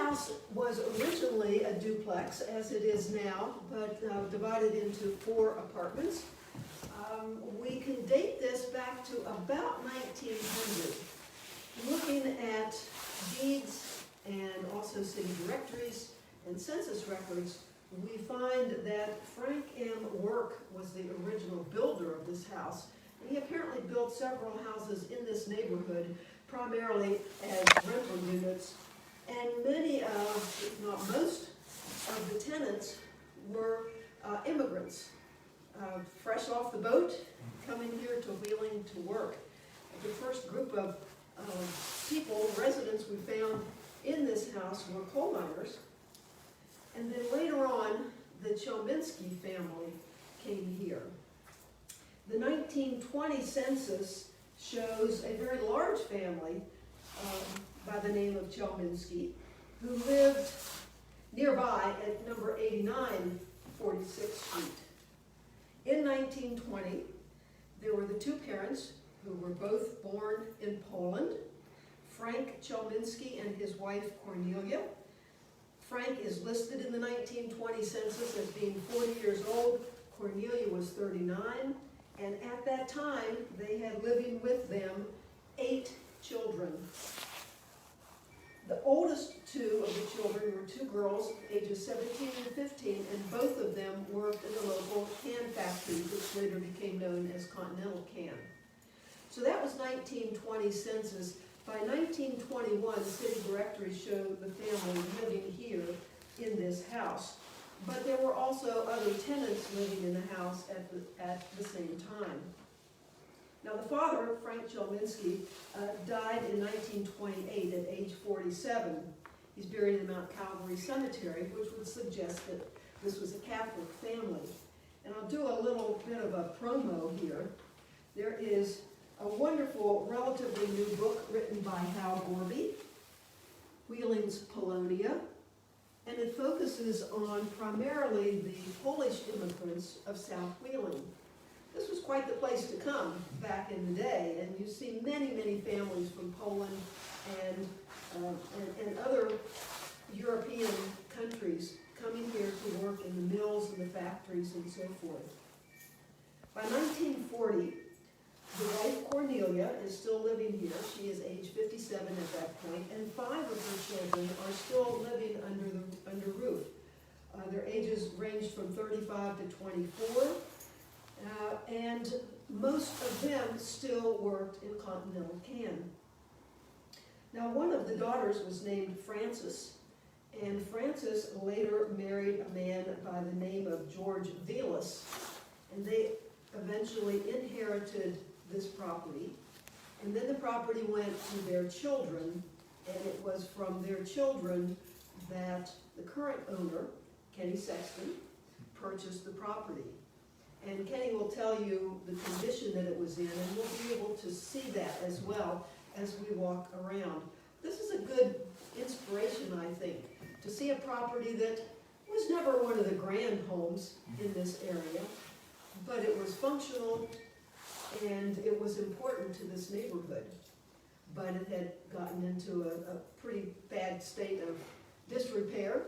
house was originally a duplex, as it is now, but divided into 4 apartments. We can date this back to about 1900. Looking at deeds and also city directories and census records, we find that Frank M. Work was the original builder of this house. And he apparently built several houses in this neighborhood, primarily as rental units. And many of, if not most, of the tenants were immigrants, fresh off the boat, coming here to Wheeling to work. The first group of people, residents we found in this house were coal miners. And then later on, the Chelminski family came here. The 1920 census shows a very large family by the name of Chelminski, who lived nearby at number 89 46th Street. In 1920, there were the 2 parents who were both born in Poland, Frank Chelminski and his wife Cornelia. Frank is listed in the 1920 census as being 40 years old. Cornelia was 39, and at that time, they had living with them 8 children. The oldest 2 of the children were 2 girls, ages 17 and 15, and both of them worked in the local can factory, which later became known as Continental Can. So that was 1920 census. By 1921, city directories show the family living here in this house. But there were also other tenants living in the house at the same time. Now the father, Frank Chelminski, died in 1928 at age 47. He's buried in Mount Calvary Cemetery, which would suggest that this was a Catholic family. And I'll do a little bit of a promo here. There is a wonderful, relatively new book written by Hal Gorby, Wheeling's Polonia, and it focuses on primarily the Polish immigrants of South Wheeling. This was quite the place to come back in the day, and you see many, many families from Poland and other European countries coming here to work in the mills and the factories and so forth. By 1940, the wife Cornelia is still living here. She is age 57 at that point, and 5 of her children are still living under roof. Their ages ranged from 35 to 24, and most of them still worked in Continental Can. Now, one of the daughters was named Frances, and Frances later married a man by the name of George Velas, and they eventually inherited this property. And then the property went to their children, and it was from their children that the current owner, Kenny Sexton, purchased the property. And Kenny will tell you the condition that it was in, and we'll be able to see that as well as we walk around. This is a good inspiration, I think, to see a property that was never one of the grand homes in this area, but it was functional and it was important to this neighborhood. But it had gotten into a pretty bad state of disrepair,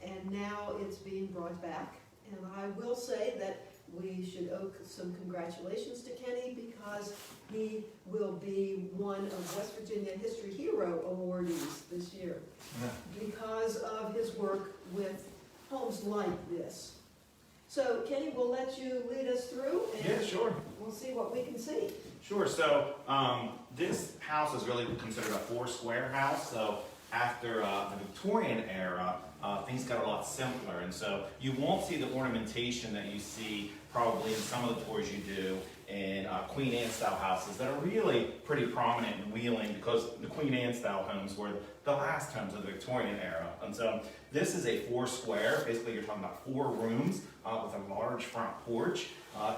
and now it's being brought back. And I will say that we should owe some congratulations to Kenny, because he will be one of West Virginia History Hero awardees this year because of his work with homes like this. So Kenny, we'll let you lead us through, and yeah, sure. We'll see what we can see. Sure. So this house is really considered a 4-square house. So after the Victorian era, things got a lot simpler, and so you won't see the ornamentation that you see probably in some of the tours you do in Queen Anne style houses that are really pretty prominent in Wheeling, because the Queen Anne style homes were the last homes of the Victorian era. And so this is a 4-square. Basically, you're talking about 4 rooms with a large front porch.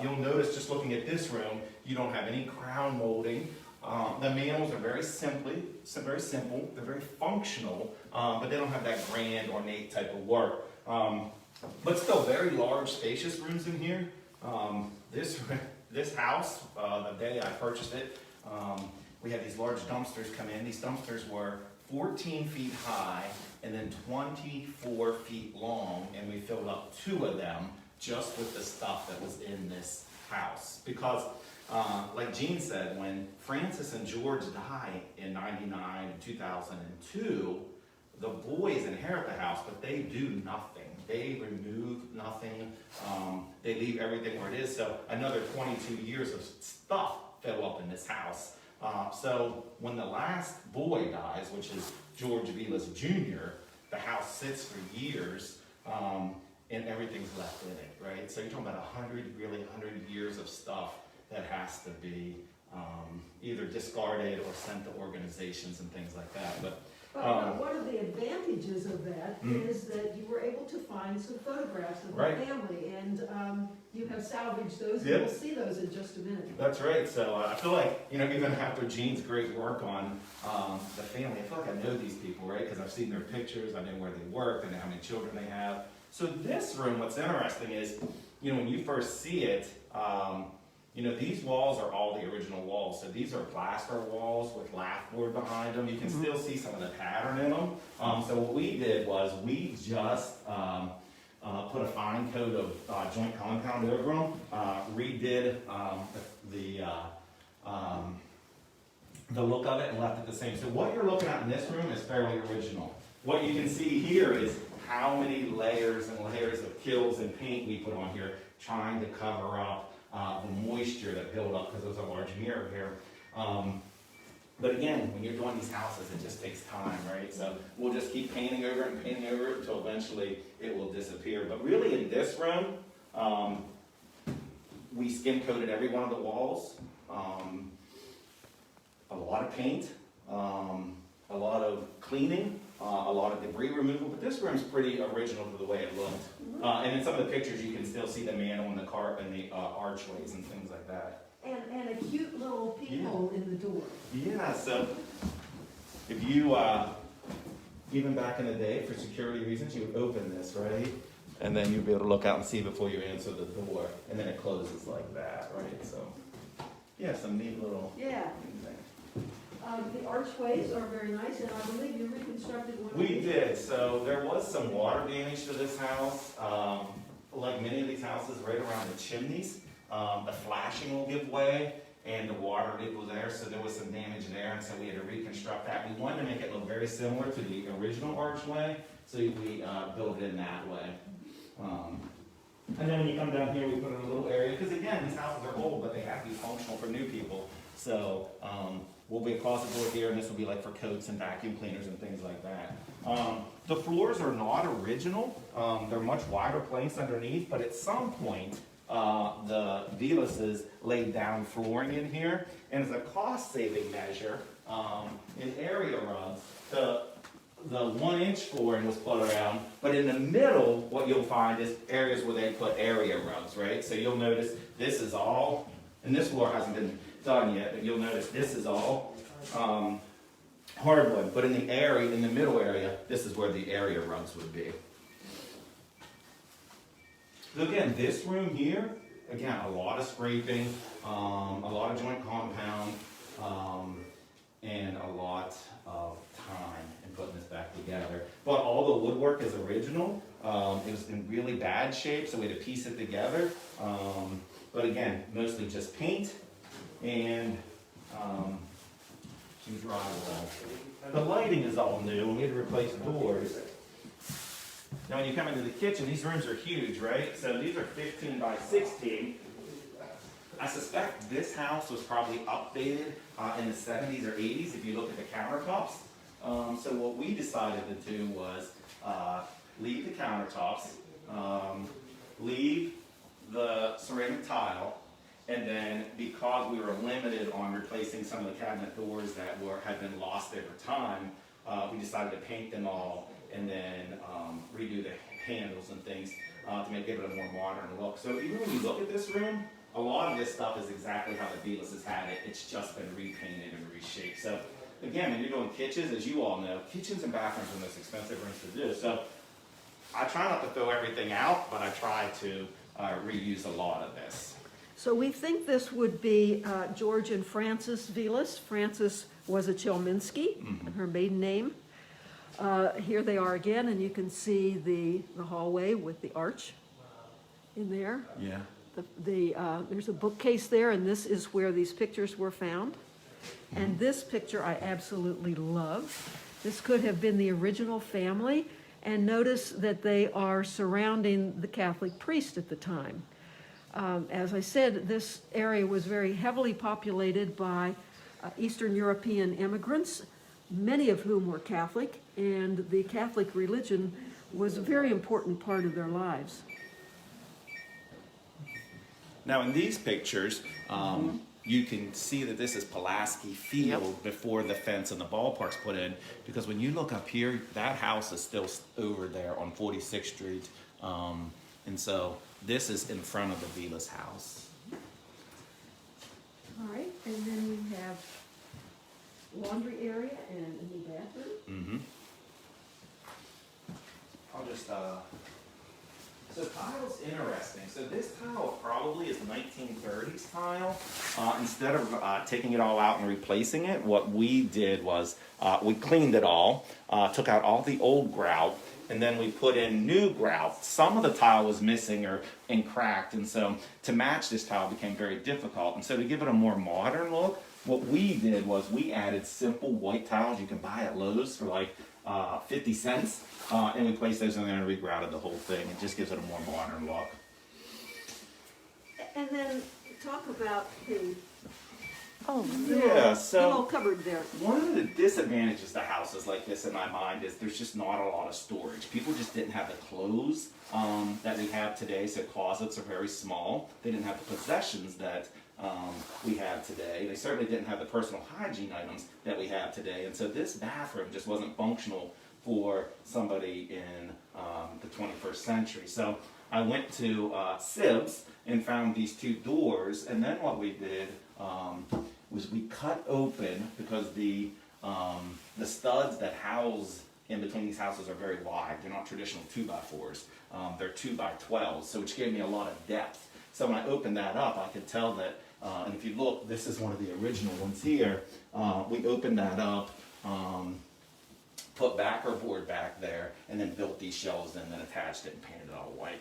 You'll notice, just looking at this room, you don't have any crown molding. The manuals are very simple, they're very functional, but they don't have that grand, ornate type of work. But still very large, spacious rooms in here. This house, the day I purchased it, we had these large dumpsters come in. These dumpsters were 14 feet high and then 24 feet long, and we filled up 2 of them just with the stuff that was in this house. Because, like Gene said, when Francis and George die in 99 and 2002, the boys inherit the house, but they do nothing. They remove nothing. They leave everything where it is. So another 22 years of stuff fell up in this house. So when the last boy dies, which is George Velas Jr., the house sits for years, and everything's left in it, right? So you're talking about 100 years of stuff that has to be either discarded or sent to organizations and things like that. But one of the advantages of that is that you were able to find some photographs of the family, and you have salvaged those, and we'll see those in just a minute. That's right. So I feel like, even after Gene's great work on the family, I feel like I know these people, right? Because I've seen their pictures, I know where they work, I know how many children they have. So this room, what's interesting is, when you first see it, these walls are all the original walls. So these are plaster walls with lath board behind them. You can still see some of the pattern in them. So what we did was we just put a fine coat of joint compound over them, redid the look of it and left it the same. So what you're looking at in this room is fairly original. What you can see here is how many layers and layers of kills and paint we put on here, trying to cover up the moisture that built up because there's a large mirror here. But again, when you're doing these houses, it just takes time, right? So we'll just keep painting over it and painting over it until eventually it will disappear. But really in this room, we skin coated every one of the walls. A lot of paint, a lot of cleaning, a lot of debris removal, but this room's pretty original to the way it looked. And in some of the pictures, you can still see the mantle and the carp and the archways and things like that. And a cute little peephole in the door. Yeah, so if you, even back in the day, for security reasons, you would open this, right? And then you'd be able to look out and see before you answer the door, and then it closes like that, right? So, yeah, some neat little things there. The archways are very nice, and I believe you reconstructed one. We did. So there was some water damage to this house. Like many of these houses, right around the chimneys, the flashing will give way, and the water leak was there, so there was some damage there, and so we had to reconstruct that. We wanted to make it look very similar to the original archway, so we built it in that way. And then when you come down here, we put in a little area, because again, these houses are old, but they have to be functional for new people. So we'll be a closet door here, and this will be like for coats and vacuum cleaners and things like that. The floors are not original. They're much wider planks underneath, but at some point, the Velases laid down flooring in here, and as a cost-saving measure, in area rugs, the 1-inch flooring was put around, but in the middle, what you'll find is areas where they put area rugs, right? So you'll notice this is all, and this floor hasn't been done yet, but you'll notice this is all hardwood, but in the middle area, this is where the area rugs would be. So again, this room here, again, a lot of scraping, a lot of joint compound, and a lot of time in putting this back together. But all the woodwork is original. It was in really bad shape, so we had to piece it together. But again, mostly just paint and some drywall. The lighting is all new, and we had to replace doors. Now when you come into the kitchen, these rooms are huge, right? So these are 15 by 16. I suspect this house was probably updated in the 70s or 80s if you look at the countertops. So what we decided to do was leave the countertops, leave the ceramic tile, and then because we were limited on replacing some of the cabinet doors that had been lost over time, we decided to paint them all and then redo the handles and things to give it a more modern look. So even when you look at this room, a lot of this stuff is exactly how the Velas had it. It's just been repainted and reshaped. So again, when you're doing kitchens, as you all know, kitchens and bathrooms are the most expensive rooms to do. So I try not to throw everything out, but I try to reuse a lot of this. So we think this would be George and Francis Velas. Francis was a Chelminski, her maiden name. Here they are again, and you can see the hallway with the arch in there. Yeah. There's a bookcase there, and this is where these pictures were found. And this picture I absolutely love. This could have been the original family, and notice that they are surrounding the Catholic priest at the time. As I said, this area was very heavily populated by Eastern European immigrants, many of whom were Catholic, and the Catholic religion was a very important part of their lives. Now in these pictures, you can see that this is Pulaski Field before the fence and the ballpark's put in, because when you look up here, that house is still over there on 46th Street. And so this is in front of the Velas house. All right, and then we have laundry area and a new bathroom. Mm-hmm. I'll just, so tile's interesting. So this tile probably is 1930s tile. Instead of taking it all out and replacing it, what we did was we cleaned it all, took out all the old grout, and then we put in new grout. Some of the tile was missing and cracked, and so to match this tile became very difficult. And so to give it a more modern look, what we did was we added simple white tiles you can buy at Lowe's for like 50 cents, and we placed those in there and regrouted the whole thing. It just gives it a more modern look. And then talk about the Yeah, so little cupboard there. one of the disadvantages to houses like this in my mind is there's just not a lot of storage. People just didn't have the clothes that we have today, so closets are very small. They didn't have the possessions that we have today. They certainly didn't have the personal hygiene items that we have today, and so this bathroom just wasn't functional for somebody in the 21st century. So I went to Sibs and found these two doors, and then what we did was we cut open, because the studs that house in between these houses are very wide. They're not traditional 2x4s. They're 2x12s, so which gave me a lot of depth. So when I opened that up, I could tell that, and if you look, this is one of the original ones here. We opened that up, put backer board back there, and then built these shelves and then attached it and painted it all white.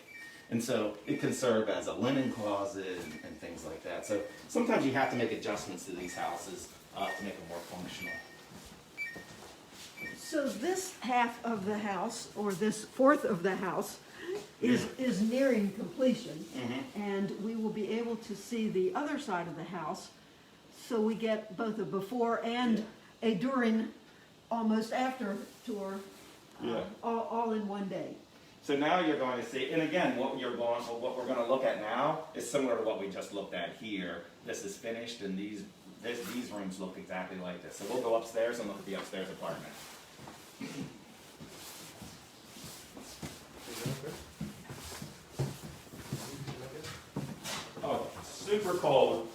And so it can serve as a linen closet and things like that. So sometimes you have to make adjustments to these houses to make them more functional. So this half of the house, or this fourth of the house, is nearing completion. Mm-hmm. And we will be able to see the other side of the house. So we get both a before and a during, almost after tour, all in one day. So now you're going to see, and again, what we're going to look at now is similar to what we just looked at here. This is finished, and these rooms look exactly like this. So we'll go upstairs and look at the upstairs apartment. Oh, super cold.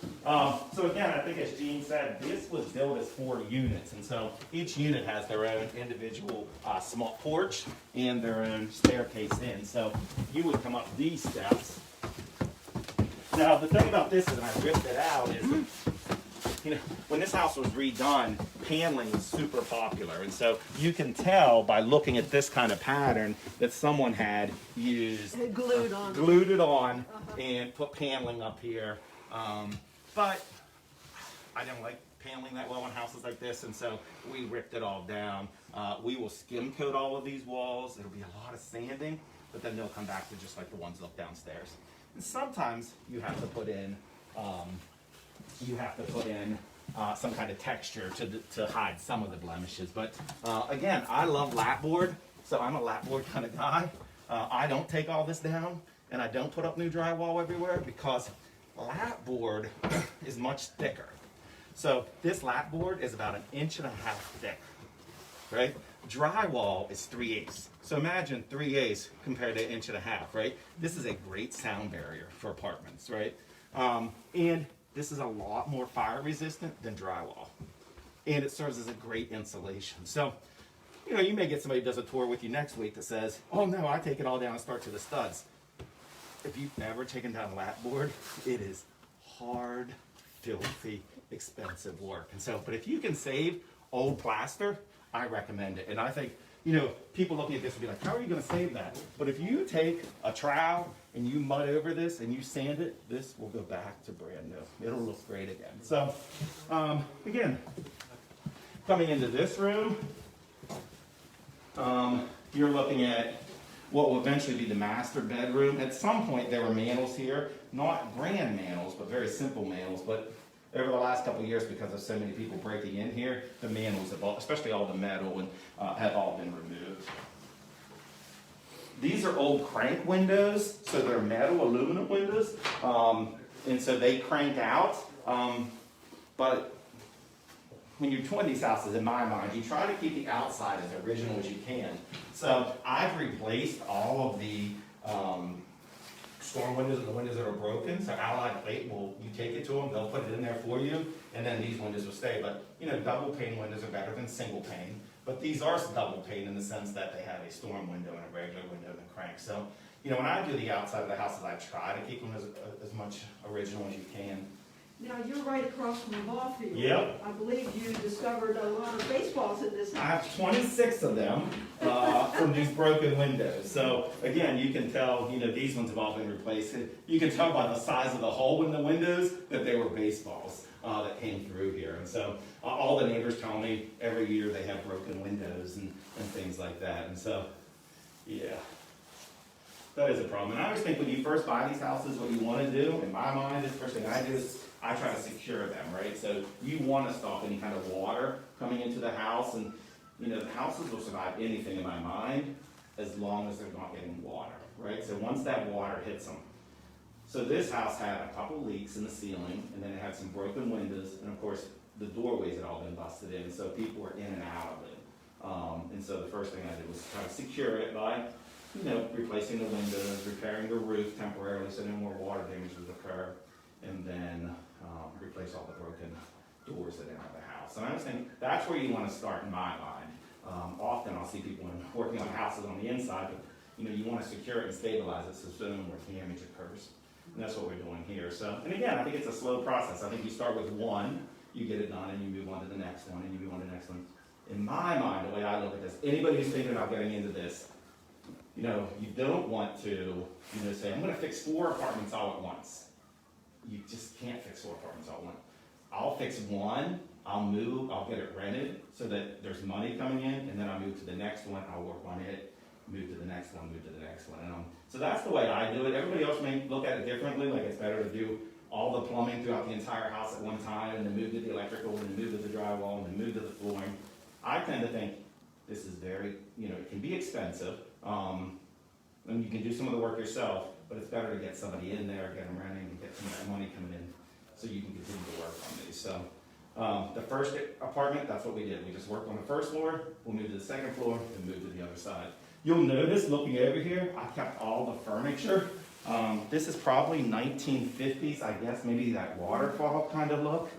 So again, I think as Gene said, this was built as 4 units, and so each unit has their own individual small porch and their own staircase in. So you would come up these steps. Now the thing about this is, and I ripped it out, is when this house was redone, paneling was super popular, and so you can tell by looking at this kind of pattern that someone had used glued it on and put paneling up here. But I didn't like paneling that well on houses like this, and so we ripped it all down. We will skim coat all of these walls. It'll be a lot of sanding, but then they'll come back to just like the ones up downstairs. And sometimes you have to put in some kind of texture to hide some of the blemishes. But again, I love lapboard, so I'm a lapboard kind of guy. I don't take all this down, and I don't put up new drywall everywhere, because lapboard is much thicker. So this lapboard is about 1.5 inches thick, right? Drywall is 3/8. So imagine 3/8 compared to 1.5 inches, right? This is a great sound barrier for apartments, right? And this is a lot more fire resistant than drywall. And it serves as a great insulation. So, you may get somebody who does a tour with you next week that says, oh no, I take it all down and start to the studs. If you've never taken down lapboard, it is hard, filthy, expensive work. And so, but if you can save old plaster, I recommend it. And I think, you know, people looking at this will be like, how are you gonna save that? But if you take a trowel and you mud over this and you sand it, this will go back to brand new. It'll look great again. So, again, coming into this room, you're looking at what will eventually be the master bedroom. At some point, there were mantles here, not grand mantles, but very simple mantles. But over the last couple of years, because of so many people breaking in here, the mantles have all, especially all the metal, and have all been removed. These are old crank windows, so they're metal aluminum windows, and so they crank out. But when you're touring these houses, in my mind, you try to keep the outside as original as you can. So I've replaced all of the storm windows and the windows that are broken. So Allied Plate will, you take it to them, they'll put it in there for you, and then these windows will stay. But you know, double pane windows are better than single pane. But these are double pane in the sense that they have a storm window and a regular window and crank. So, you know, when I do the outside of the houses, I try to keep them as much original as you can. Now, you're right across from the ball field. Yep. I believe you discovered a lot of baseballs in this I house. have 26 of them from these broken windows. So again, you can tell, you know, these ones have all been replaced. You can tell by the size of the hole in the windows that they were baseballs that came through here. And so all the neighbors tell me every year they have broken windows and things like that. And so, yeah, that is a problem. And I always think when you first buy these houses, what you want to do, in my mind, the first thing I do is I try to secure them, right? So you want to stop any kind of water coming into the house, and you know, the houses will survive anything in my mind as long as they're not getting water, right? So once that water hits them. So this house had a couple leaks in the ceiling, and then it had some broken windows, and of course the doorways had all been busted in, so people were in and out of it. And so the first thing I did was try to secure it by, you know, replacing the windows, repairing the roof temporarily so no more water damage would occur, and then replace all the broken doors that enter the house. And I just think that's where you want to start in my mind. Often I'll see people working on houses on the inside, but you know, you want to secure it and stabilize it so no more damage occurs. And that's what we're doing here. So, and again, I think it's a slow process. I think you start with one, you get it done, and you move on to the next one, and you move on to the next one. In my mind, the way I look at this, anybody who's thinking about getting into this, you know, you don't want to, you know, say, I'm going to fix 4 apartments all at once. You just can't fix 4 apartments all at once. I'll fix one, I'll move, I'll get it rented so that there's money coming in, and then I'll move to the next one, I'll work on it, move to the next one, move to the next one. And so that's the way I do it. Everybody else may look at it differently, like it's better to do all the plumbing throughout the entire house at one time, and then move to the electrical, and then move to the drywall, and then move to the flooring. I tend to think this is very, you know, it can be expensive, and you can do some of the work yourself, but it's better to get somebody in there, get them renting, and get some of that money coming in so you can continue to work on these. So the first apartment, that's what we did. We just worked on the first floor, we'll move to the second floor, and move to the other side. You'll notice, looking over here, I kept all the furniture. This is probably 1950s, I guess, maybe that waterfall kind of look.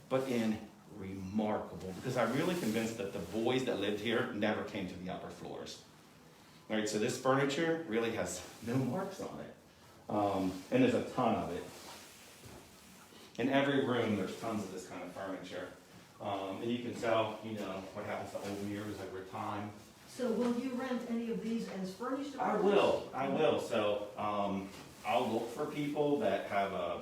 But in remarkable, because I'm really convinced that the boys that lived here never came to the upper floors. All right, so this furniture really has no marks on it. And there's a ton of it. In every room, there's tons of this kind of furniture. And you can tell, you know, what happens to old mirrors over time. So will you rent any of these as furnished I apartments? will. So I'll look for people that have a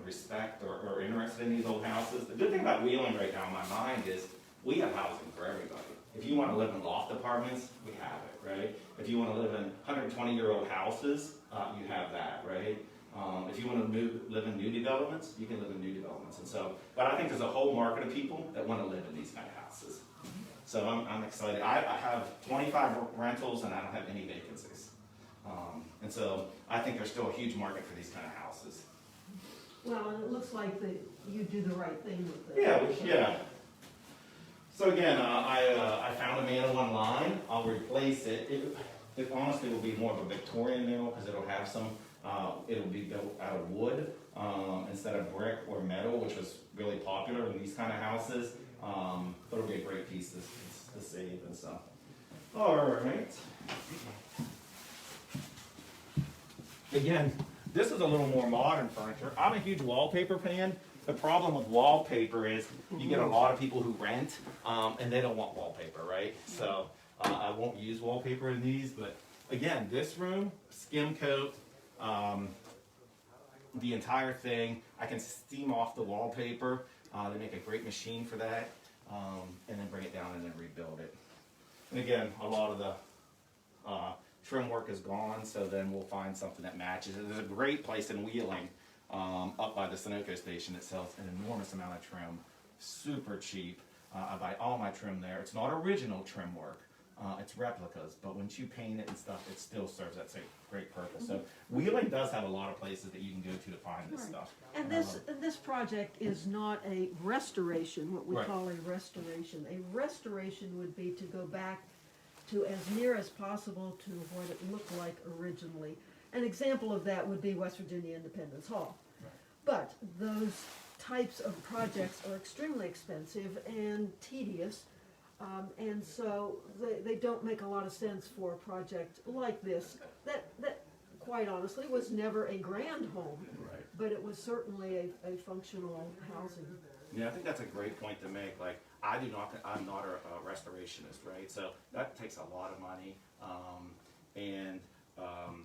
respect or are interested in these old houses. The good thing about Wheeling right now in my mind is we have housing for everybody. If you want to live in loft apartments, we have it, right? If you want to live in 120-year-old houses, you have that, right? If you want to live in new developments, you can live in new developments. And so, but I think there's a whole market of people that want to live in these kind of houses. So I'm excited. I have 25 rentals and I don't have any vacancies. And so I think there's still a huge market for these kind of houses. Well, and it looks like that you do the right thing with it. Yeah. So again, I found a mantle online. I'll replace it. It honestly will be more of a Victorian mantle because it'll have some, it'll be built out of wood instead of brick or metal, which was really popular in these kind of houses. But it'll be a great piece to save and stuff. All right. Again, this is a little more modern furniture. I'm a huge wallpaper fan. The problem with wallpaper is you get a lot of people who rent, and they don't want wallpaper, right? So I won't use wallpaper in these, but again, this room, skim coat, the entire thing. I can steam off the wallpaper. They make a great machine for that, and then bring it down and then rebuild it. And again, a lot of the trim work is gone, so then we'll find something that matches. There's a great place in Wheeling, up by the Sunoco station, that sells an enormous amount of trim, super cheap. I buy all my trim there. It's not original trim work. It's replicas, but once you paint it and stuff, it still serves that same great purpose. So Wheeling does have a lot of places that you can go to find this stuff. And this project is not a restoration, what we Right. call a restoration. A restoration would be to go back to as near as possible to what it looked like originally. An example of that would be West Virginia Independence Hall. Right. But those types of projects are extremely expensive and tedious, and so they don't make a lot of sense for a project like this, that quite honestly was never a grand home, Right. but it was certainly a functional housing. Yeah, I think that's a great point to make. Like, I'm not a restorationist, right? So that takes a lot of money, and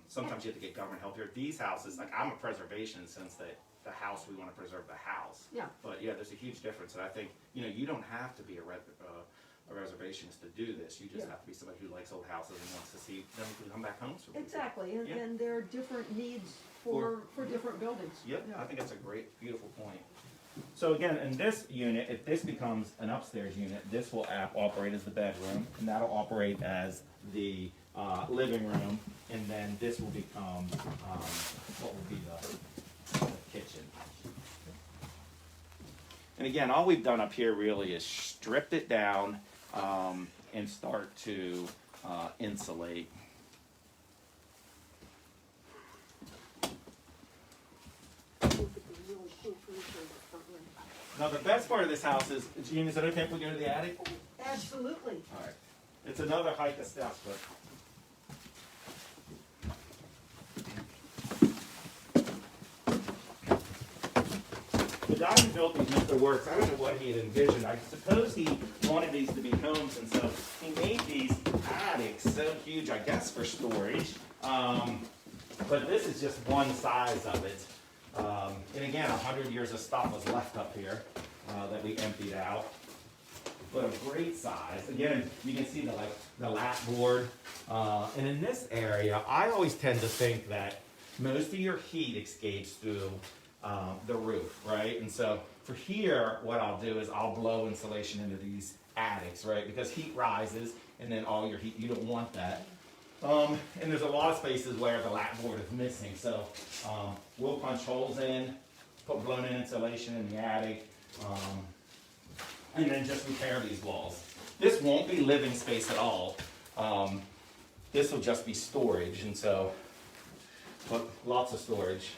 sometimes you have to get government help here. These houses, like, I'm a preservationist since the house, we want to preserve the house. Yeah. But yeah, there's a huge difference, and I think, you don't have to be a reservationist to do this. You just Yeah. have to be somebody who likes old houses and wants to see them come back home. Exactly, Yeah. and there are different needs for different buildings. Yep, I think that's a great, beautiful point. So again, in this unit, if this becomes an upstairs unit, this will operate as the bedroom, and that'll operate as the living room, and then this will become what will be the kitchen. And again, all we've done up here really is stripped it down and start to insulate. Now the best part of this house is, Jean, is it okay if we go to the attic? Absolutely. All right. It's another height of steps, but. The guy who built these Mr. Works, I don't know what he had envisioned. I suppose he wanted these to be homes, and so he made these attics so huge, I guess, for storage. But this is just one size of it. And again, 100 years of stuff was left up here that we emptied out. But a great size. Again, you can see the lap board. And in this area, I always tend to think that most of your heat escapes through the roof, right? And so for here, what I'll do is I'll blow insulation into these attics, right? Because heat rises, and then all your heat, you don't want that. And there's a lot of spaces where the lap board is missing, so we'll punch holes in, put blown-in insulation in the attic, and then just repair these walls. This won't be living space at all. This will just be storage, and so, but lots of storage.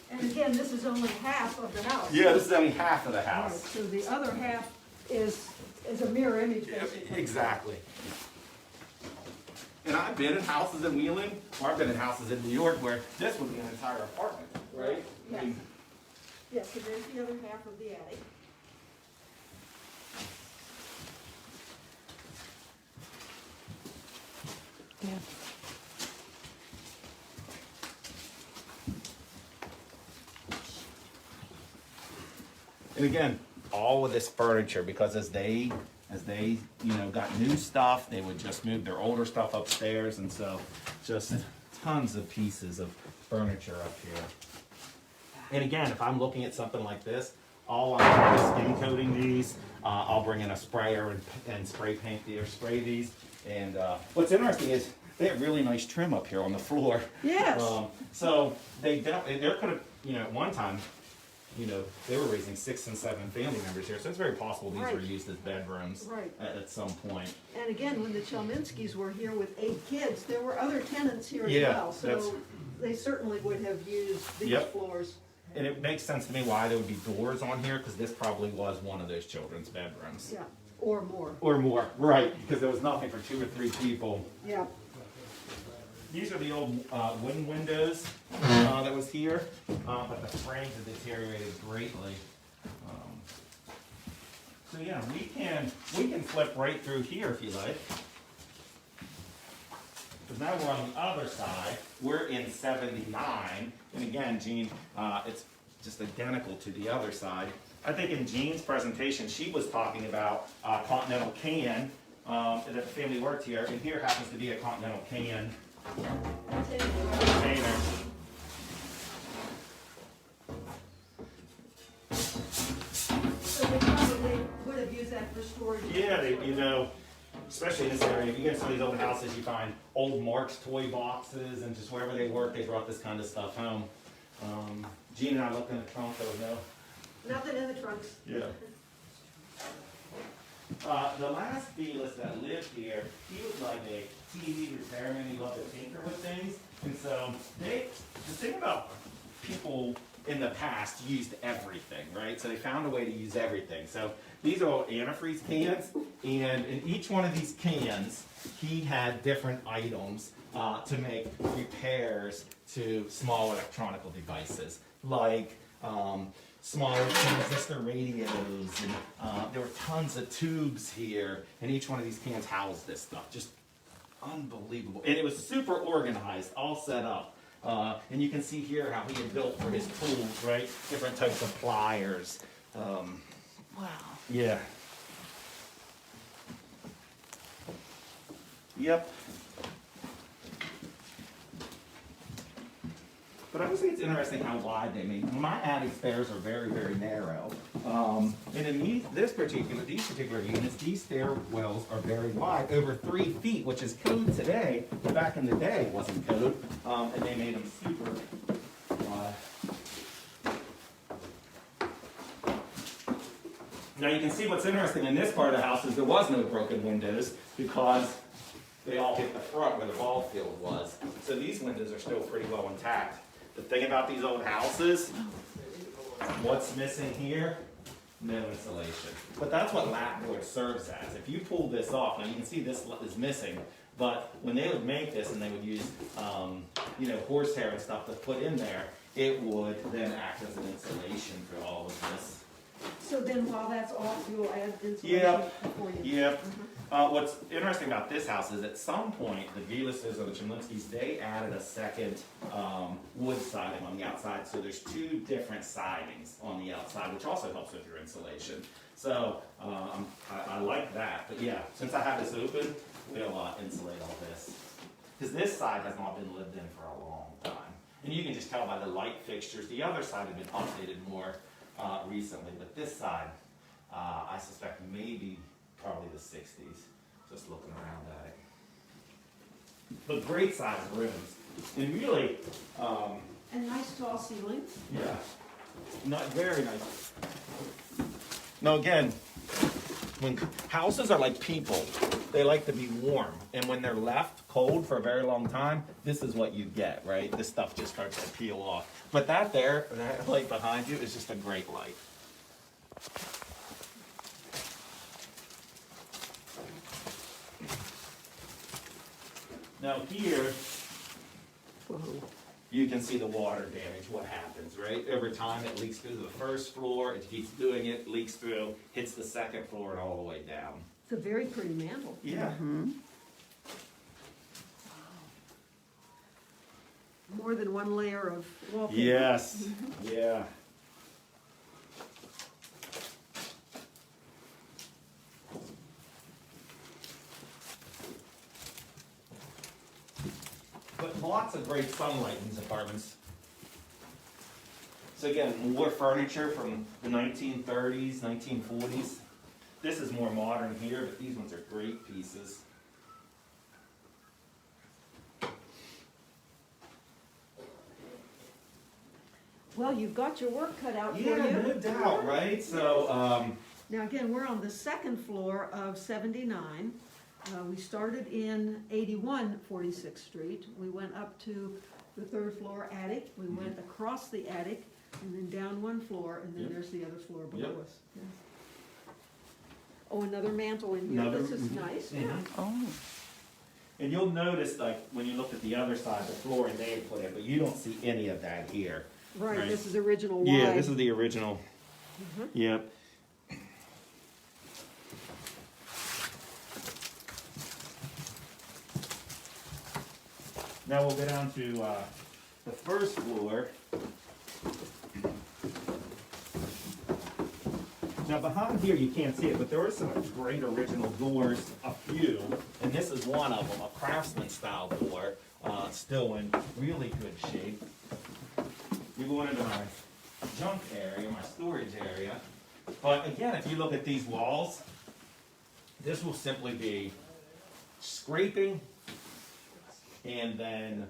And again, this is only half of the house. Yeah, this is only half of the Right, house. so the other half is a mirror image, basically. Exactly. And I've been in houses in Wheeling, or I've been in houses in New York where this would be an entire apartment, right? Yes. Yes, so there's the other half of the attic. Yeah. And again, all of this furniture, because as they got new stuff, they would just move their older stuff upstairs, and so just tons of pieces of furniture up here. And again, if I'm looking at something like this, all I'm doing is skin coating these. I'll bring in a sprayer and spray paint these, or spray these. And what's interesting is they have really nice trim up here on the floor. Yes. So there could have, at one time, they were raising 6 and 7 family members here, so it's very possible these were Right. used as bedrooms Right. at some point. And again, when the Chelminskis were here with 8 kids, there were other tenants here as Yeah, well. So they certainly would have used these Yep. floors. And it makes sense to me why there would be doors on here, because this probably was one of those children's bedrooms. Yeah, or more. Or more, right, because there was nothing for 2 or 3 people. Yeah. these are the old wooden windows that was here, but the frames have deteriorated greatly. So yeah, we can flip right through here if you like. Because now we're on the other side. We're in 79, and again, Jean, it's just identical to the other side. I think in Jean's presentation, she was talking about a Continental can that the family worked here, and here happens to be a Continental can container. So they probably would have used that for storage. Yeah, especially in this area, if you get to some of these old houses, you find old Mark's toy boxes, and just wherever they work, they brought this kind of stuff home. Jean and I looked in the trunk, there was Nothing in the trunks. Yeah. The last Velas that lived here, he was like a TV repairman. He loved to tinker with things. And so the thing about people in the past used everything, right? So they found a way to use everything. So these are all antifreeze cans, and in each one of these cans, he had different items to make repairs to small electronic devices, like small transistor radios, and there were tons of tubes here, and each one of these cans housed this stuff. Just unbelievable. And it was super organized, all set up. And you can see here how he had built for his tools, right? Different types of pliers. Wow. Yeah. Yep. But I would say it's interesting how wide they made. My attic stairs are very, very narrow. And in these particular units, these stairwells are very wide, over 3 feet, which is code today. But back in the day, it wasn't code, and they made them super wide. Now you can see what's interesting in this part of the house is there was no broken windows because they all hit the front where the ball field was. So these windows are still pretty well intact. The thing about these old houses, what's missing here? No insulation. But that's what lapboard serves as. If you pull this off, now you can see this is missing, but when they would make this and they would use horsehair and stuff to put in there, it would then act as an insulation for all of this. So then while that's off, you'll add insulation Yep. before you... Yep. What's interesting about this house is at some point, the Velases or the Chelminskis, they added a second wood siding on the outside. So there's 2 different sidings on the outside, which also helps with your insulation. So I like that. But yeah, since I have this open, we'll insulate all this. Because this side has not been lived in for a long time. And you can just tell by the light fixtures. The other side had been updated more recently, but this side, I suspect probably the 60s, just looking around at it. But great size rooms, and really, And nice tall ceilings. yeah, not very nice. Now again, when houses are like people, they like to be warm, and when they're left cold for a very long time, this is what you get, right? This stuff just starts to peel off. But that light behind you is just a great light. Now here, you can see the water damage, what happens, right? Over time it leaks through the first floor, it keeps doing it, leaks through, hits the second floor and all the way down. It's a very pretty mantle. Yeah. More than one layer of wallpaper. Yes, yeah. But lots of great sunlight in these apartments. So again, more furniture from the 1930s, 1940s. This is more modern here, but these ones are great pieces. Well, you've got your work cut out for you. Yeah, no doubt, right? So, Now again, we're on the second floor of 79. We started in 81 46th Street. We went up to the 3rd floor attic. We went across the attic and then down 1 floor, and then Yep. there's the other floor below Yep. us. Yes. Oh, another mantle in here. Another- This is nice. Yeah. Oh, And you'll notice, like, when you look at the other side, the flooring they had put in, but you don't see any of that here. Right, this is original wide. Yeah, this is the original. Yep. Now we'll go down to the first floor. Now behind here you can't see it, but there are some great original doors, a few, and this is one of them, a craftsman style door, still in really good shape. You go into my junk area, my storage area, but again, if you look at these walls, this will simply be scraping, and then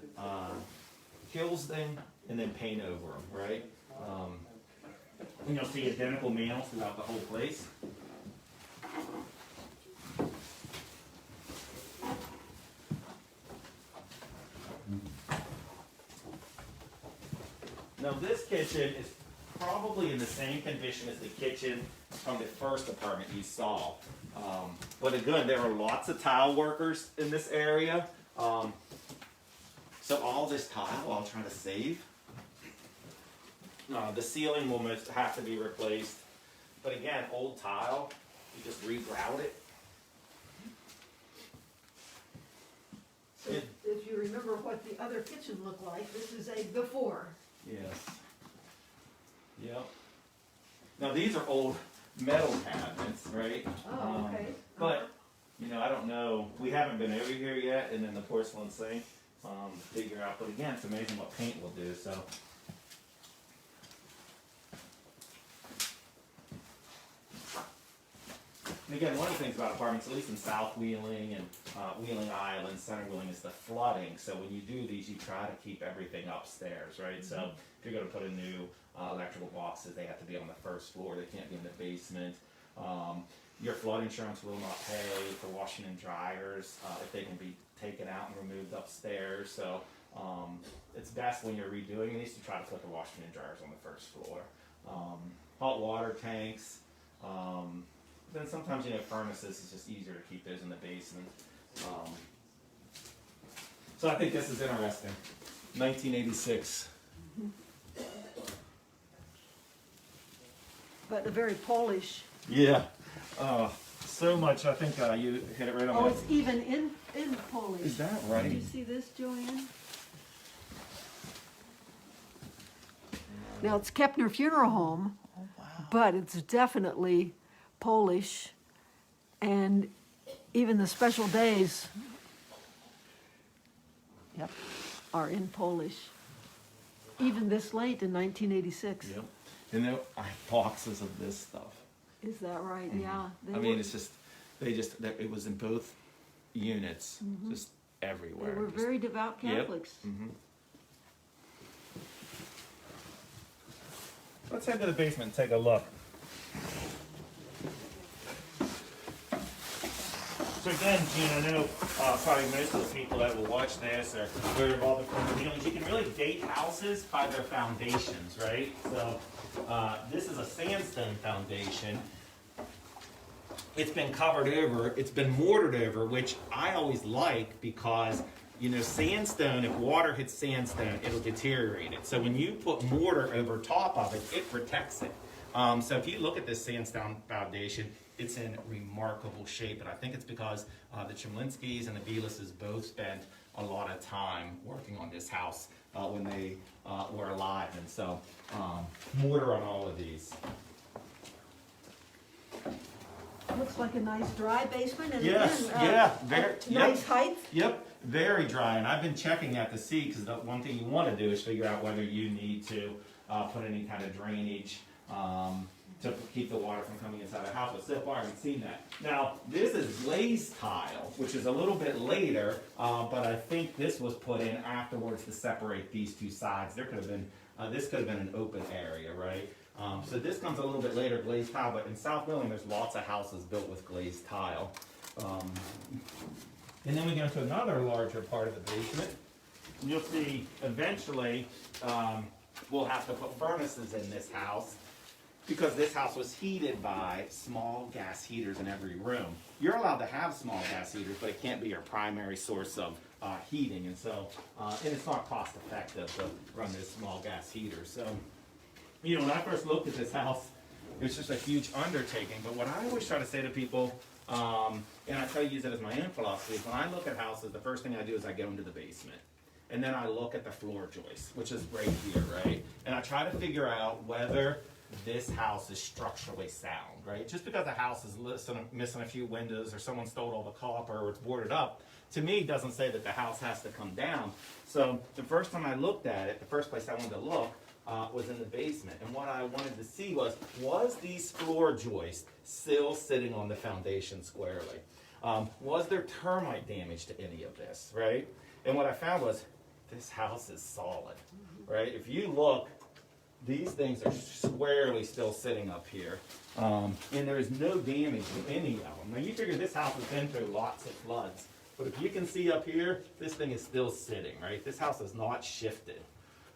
kills them, and then paint over them, right? And you'll see identical nails throughout the whole place. Now this kitchen is probably in the same condition as the kitchen from the first apartment you saw. But again, there are lots of tile workers in this area. So all this tile I'll try to save. The ceiling will most have to be replaced. But again, old tile, you just regrout it. So if you remember what the other kitchen looked like, this is a before. Yes. Yep. Now these are old metal cabinets, right? Oh, okay. But, you know, I don't know, we haven't been over here yet, and then the porcelain sink, figure out, but again, it's amazing what paint will do, so. And again, one of the things about apartments, at least in South Wheeling and Wheeling Island, Center Wheeling, is the flooding. So when you do these, you try to keep everything upstairs, right? So if you're going to put in new electrical boxes, they have to be on the first floor. They can't be in the basement. Your flood insurance will not pay for washing and dryers if they can be taken out and removed upstairs. So it's best when you're redoing these to try to put the washing and dryers on the first floor. Hot water tanks. Then sometimes, you know, furnaces is just easier to keep those in the basement. So I think this is interesting. 1986. But a very Polish. Yeah. So much. I think you hit it right on. Oh, it's even in Polish. Is that right? Did you see this, Joanne? Now it's Kepner Funeral Home, but it's definitely Polish, and even the special days, yep, are in Polish. Even this late in 1986. Yep. And there are boxes of this stuff. Is that right? Yeah. I mean, it's just, it was in both units, just everywhere. They were just, very devout Catholics. Yep. Let's head to the basement and take a look. So again, Gene, I know probably most of the people that will watch this are very involved in home dealings. You can really date houses by their foundations, right? So this is a sandstone foundation. It's been covered over, it's been mortared over, which I always like because, you know, sandstone, if water hits sandstone, it'll deteriorate it. So when you put mortar over top of it, it protects it. So if you look at this sandstone foundation, it's in remarkable shape, and I think it's because the Chelminskis and the Velases both spent a lot of time working on this house when they were alive, and so mortar on all of these. Looks like a nice dry basement, and Yes, again, yeah, very, nice height. Yep, very dry, and I've been checking that to see, because the one thing you want to do is figure out whether you need to put any kind of drainage to keep the water from coming inside the house, but so far I haven't seen that. Now, this is glazed tile, which is a little bit later, but I think this was put in afterwards to separate these two sides. There could have been, this could have been an open area, right? So this comes a little bit later, glazed tile, but in South Wheeling, there's lots of houses built with glazed tile. And then we go to another larger part of the basement. And you'll see eventually we'll have to put furnaces in this house. because this house was heated by small gas heaters in every room. You're allowed to have small gas heaters, but it can't be your primary source of heating, and so and it's not cost effective to run this small gas heater. So, you know, when I first looked at this house, it was just a huge undertaking. But what I always try to say to people, and I try to use it as my own philosophy, is when I look at houses, the first thing I do is I go into the basement. And then I look at the floor joist, which is right here, right? And I try to figure out whether this house is structurally sound, right? Just because a house is missing a few windows, or someone stole all the copper, or it's boarded up, to me doesn't say that the house has to come down. So the first time I looked at it, the first place I wanted to look was in the basement. And what I wanted to see was these floor joists still sitting on the foundation squarely? Was there termite damage to any of this, right? And what I found was, this house is solid, right? If you look, these things are squarely still sitting up here, and there is no damage to any of them. Now you figure this house has been through lots of floods, but if you can see up here, this thing is still sitting, right? This house is not shifted.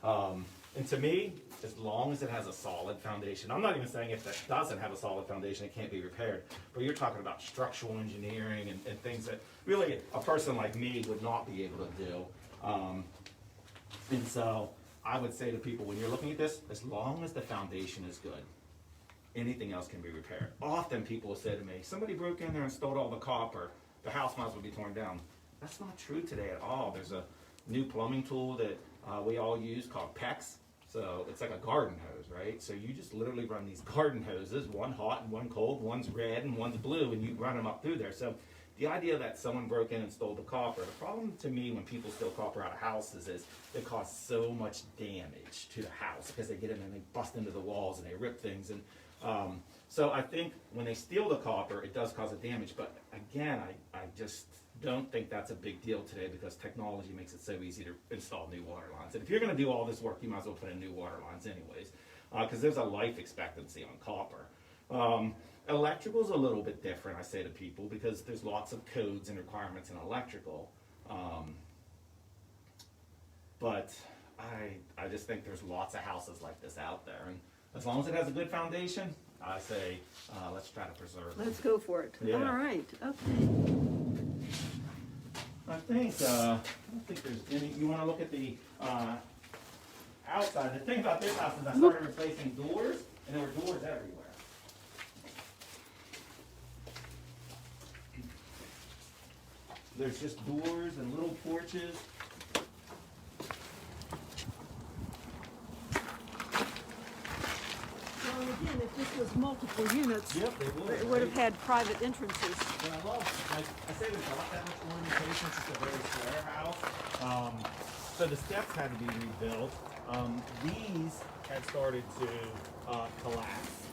And to me, as long as it has a solid foundation, I'm not even saying if it doesn't have a solid foundation, it can't be repaired, but you're talking about structural engineering and things that really a person like me would not be able to do. And so I would say to people, when you're looking at this, as long as the foundation is good, anything else can be repaired. Often people will say to me, somebody broke in there and stole all the copper, the house might as well be torn down. That's not true today at all. There's a new plumbing tool that we all use called PEX. So it's like a garden hose, right? So you just literally run these garden hoses, one hot and one cold, one's red and one's blue, and you run them up through there. So the idea that someone broke in and stole the copper, the problem to me when people steal copper out of houses is it causes so much damage to the house because they get in and they bust into the walls and they rip things. And so I think when they steal the copper, it does cause a damage. But again, I just don't think that's a big deal today because technology makes it so easy to install new water lines. And if you're going to do all this work, you might as well put in new water lines anyways, because there's a life expectancy on copper. Electrical is a little bit different, I say to people, because there's lots of codes and requirements in electrical. But I just think there's lots of houses like this out there. And as long as it has a good foundation, I say let's try to preserve it. Let's go for it. Yeah. All right, okay. I don't think there's any, you want to look at the outside. The thing about this house is I started replacing doors, and there were doors everywhere. There's just doors and little porches. Well, again, if this was multiple units, Yep, they would. it would have had private entrances. And I say there's not that much ornamentation. It's just a very square house. So the steps had to be rebuilt. These had started to collapse.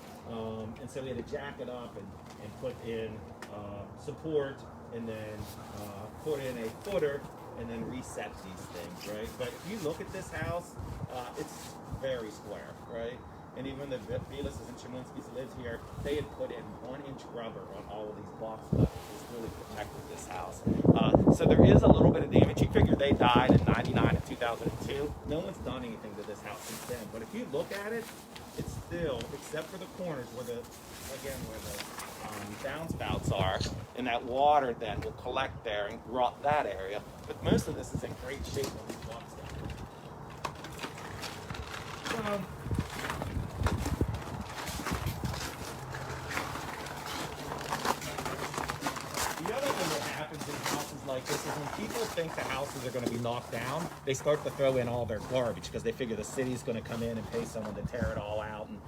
And so we had to jack it up and put in support and then put in a footer and then reset these things, right? But if you look at this house, it's very square, right? And even the Velas and Chelminski's lived here, they had put in 1-inch rubber on all of these box cutters. It's really protected this house. So there is a little bit of damage. You figure they died in 99 and 2002. No one's done anything to this house since then. But if you look at it, it's still, except for the corners where the downspouts are, and that water then will collect there and rot that area. But most of this is in great shape on these box cutters. Like this is when people think the houses are going to be knocked down, they start to throw in all their garbage because they figure the city's going to come in and pay someone to tear it all out, and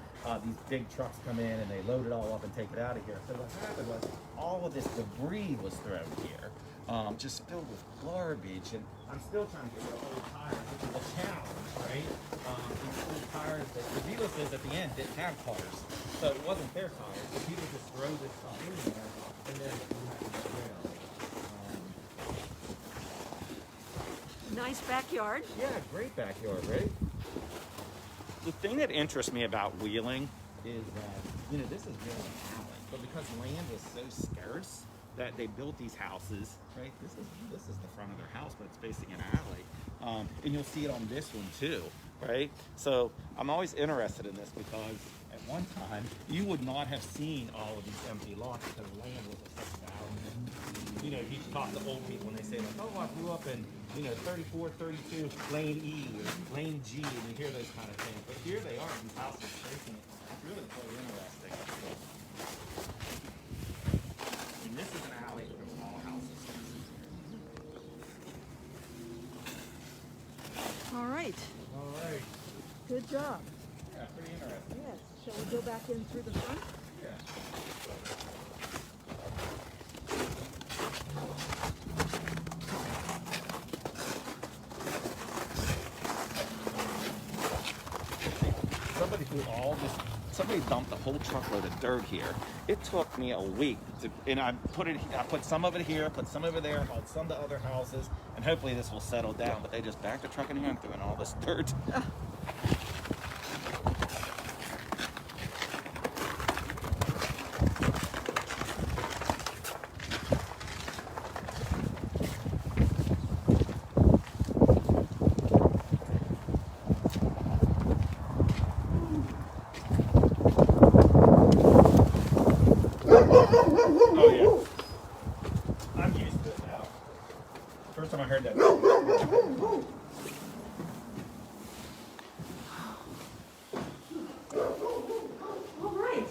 these big trucks come in and they load it all up and take it out of here. So what happened was all of this debris was thrown here, just filled with garbage, and I'm still trying to get rid of old tires, which is a challenge, right? These old tires that the dealer says at the end didn't have cars, so it wasn't their tires, but people just throw this stuff in there and then you have to get rid of it. Nice backyard. Yeah, great backyard, right? The thing that interests me about Wheeling is that, this is really an alley, but because land was so scarce that they built these houses, right? This is the front of their house, but it's facing an alley. And you'll see it on this one too, right? So I'm always interested in this because at one time, you would not have seen all of these empty lots because land was of such value. You know, if you talk to old people and they say like, oh, I grew up in, 34, 32, lane E or lane G, and you hear those kind of things. But here they are, these houses facing it. It's really quite interesting. And this is an alley with small houses. All right, All right. good job. Yeah, pretty interesting. Yes, shall we go back in through the front? Yeah. Somebody dumped a whole truckload of dirt here. It took me a week and I put some of it here, put some over there, hauled some to other houses, and hopefully this will settle down. But they just backed the truck in here and threw in all this dirt. Oh yeah. I'm used to it now. First time I heard that. All right.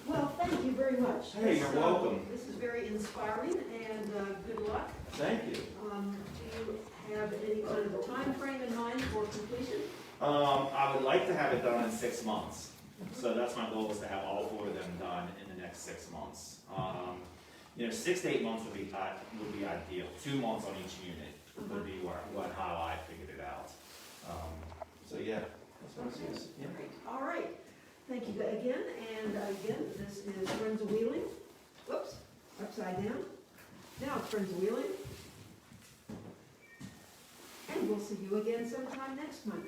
Well, thank you very much. Hey, you're welcome. This is very inspiring, and good luck. Thank you. Do you have any kind of a time frame in mind for completion? I would like to have it done in 6 months. So that's my goal, is to have all 4 of them done in the next 6 months. 6 to 8 months would be ideal. 2 months on each unit would be how I figured it out. So yeah, that's what it is. Yeah. All right. Thank you again. And again, this is Friends of Wheeling. Whoops, upside down. Now Friends of Wheeling. And we'll see you again sometime next month.